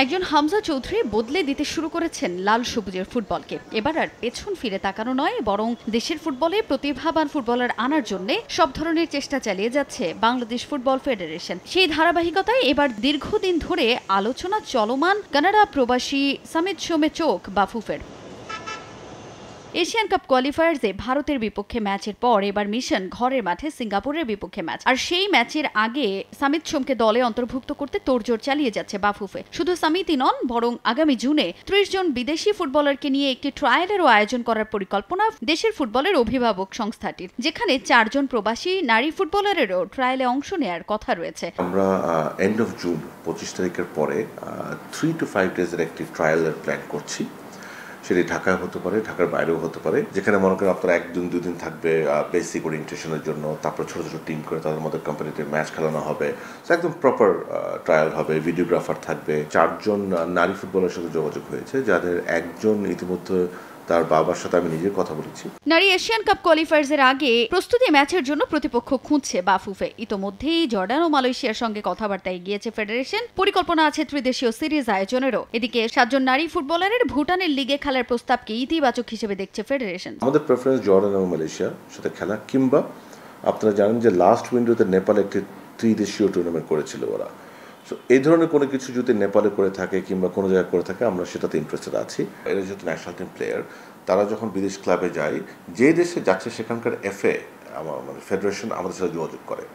একজন হামজা চৌধুরী বদলে দিতে শুরু করেছেন লাল সবুজের ফুটবলকে। এবার আর পেছন ফিরে তাকানো নয়, বরং দেশের ফুটবলে প্রতিভাবান ফুটবলার আনার জন্য সব ধরনের চেষ্টা চালিয়ে যাচ্ছে বাংলাদেশ ফুটবল ফেডারেশন। সেই ধারাবাহিকতায় এবার দীর্ঘদিন ধরে আলোচনা চলমান কানাডা প্রবাসী সামিত সোমেচোক বাফুফের। এশিয়ান কাপ কোয়ালিফায়ার্সে ভারতের বিপক্ষে ম্যাচের পর এবার মিশন ঘরের মাঠে সিঙ্গাপুরের বিপক্ষে ম্যাচ। আর সেই ম্যাচের আগে সামিত সোমকে দলে অন্তর্ভুক্ত করতে তোড়জোড় চালিয়ে যাচ্ছে বাফুফে। শুধু সামিতই নন, বরং আগামী জুনে ৩০ জন বিদেশি ফুটবলারকে নিয়ে একটি ট্রায়ালেরও আয়োজন করার পরিকল্পনা দেশের ফুটবলের অভিভাবক সংস্থাটির, যেখানে ৪ জন প্রবাসী নারী ফুটবলারেরও ট্রায়ালে অংশ নেওয়ার কথা রয়েছে। আমরা এন্ড অফ জুন ২৫ তারিখের পরে 3 to 5 ডেজের একটি ট্রায়ালের প্ল্যান করছি। সেটি ঢাকায় হতে পারে, ঢাকার বাইরেও হতে পারে, যেখানে মনে করেন আপনারা ১ দিন থাকবে বেসিক ওরিয়েন্টেশনের জন্য, তারপর ছোট ছোট টিম করে তাদের মধ্যে কোম্পানিতে ম্যাচ খেলানো হবে। একদম প্রপার ট্রায়াল হবে, ভিডিওগ্রাফার থাকবে। ৪ জন নারী ফুটবলের সাথে যোগাযোগ হয়েছে, যাদের একজন ইতিমধ্যে তার বাবার সাথে আমি নিজের কথা বলেছি। নারী এশিয়ান কাপ কোয়ালিফায়ার্সের আগে প্রস্তুতি ম্যাচের জন্য প্রতিপক্ষ খুঁজছে বাফুফে। ইতোমধ্যেই জর্ডান ও মালয়েশিয়ার সঙ্গে কথাবার্তায় গিয়েছে ফেডারেশন। পরিকল্পনা আছে ত্রিদেশীয় সিরিজ আয়োজনেরও। এদিকে ৭ জন নারী ফুটবলারের ভুটানের লিগে খেলার প্রস্তাবকে ইতিবাচক হিসেবে দেখছে ফেডারেশন। আমাদের প্রেফারেন্স জর্ডান এবং মালয়েশিয়ার সাথে খেলা, কিংবা আপনারা জানেন যে লাস্ট উইন্ডোতে নেপাল একটি ত্রিদেশীয় টুর্নামেন্ট করেছিল ওরা। এই ধরনের কোনো কিছু যদি নেপালে করে থাকে কিংবা কোনো জায়গায় করে থাকে, আমরা সেটাতে ইন্টারেস্টেড আছি। এরা যেহেতু ন্যাশনাল টিম প্লেয়ার, তারা যখন বিদেশ ক্লাবে যায়, যে দেশে যাচ্ছে সেখানকার এফএ মানে ফেডারেশন আমাদের সাথে যোগাযোগ করে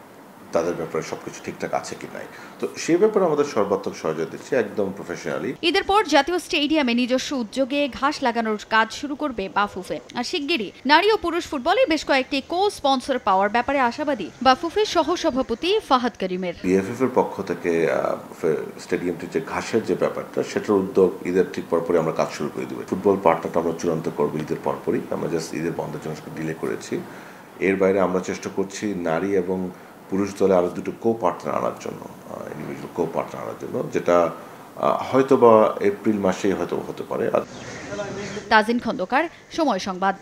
তাদের ব্যাপারে সবকিছু ঠিকঠাক আছে কি নাই। তো সেই ব্যাপারে আমাদের সর্বাত্মক সহযোগিতা দিচ্ছি একদম প্রফেশনালি। ঈদের পর জাতীয় স্টেডিয়ামে নিজস্ব উদ্যোগে ঘাস লাগানোর কাজ শুরু করবে বাফুফে। আর শিগগিরই নারী ও পুরুষ ফুটবলে বেশ কয়েকটি কো স্পন্সর পাওয়ার ব্যাপারে আশাবাদী বাফুফের সহসভাপতি ফাহাদ করিমের। বিএফএফ এর পক্ষ থেকে স্টেডিয়ামটির যে ঘাসের যে ব্যাপারটা, সেটার উদ্যোগ ঈদের ঠিক পরপরই আমরা কাজ শুরু করে দেবো। ফুটবল পার্টনারটা আমরা চূড়ান্ত করবো ঈদের পরপরই। আমরা জাস্ট ঈদের বন্ধের জন্য ডিলে করেছি। এর বাইরে আমরা চেষ্টা করছি নারী এবং পুরুষ দলে আরো 2টো কো পার্টনার আনার জন্য, ইন্ডিভিজুয়াল কো পার্টনার আনার জন্য, যেটা হয়তো বা এপ্রিল মাসেই হয়তো হতে পারে। তাজিন খন্দকার, সময় সংবাদ।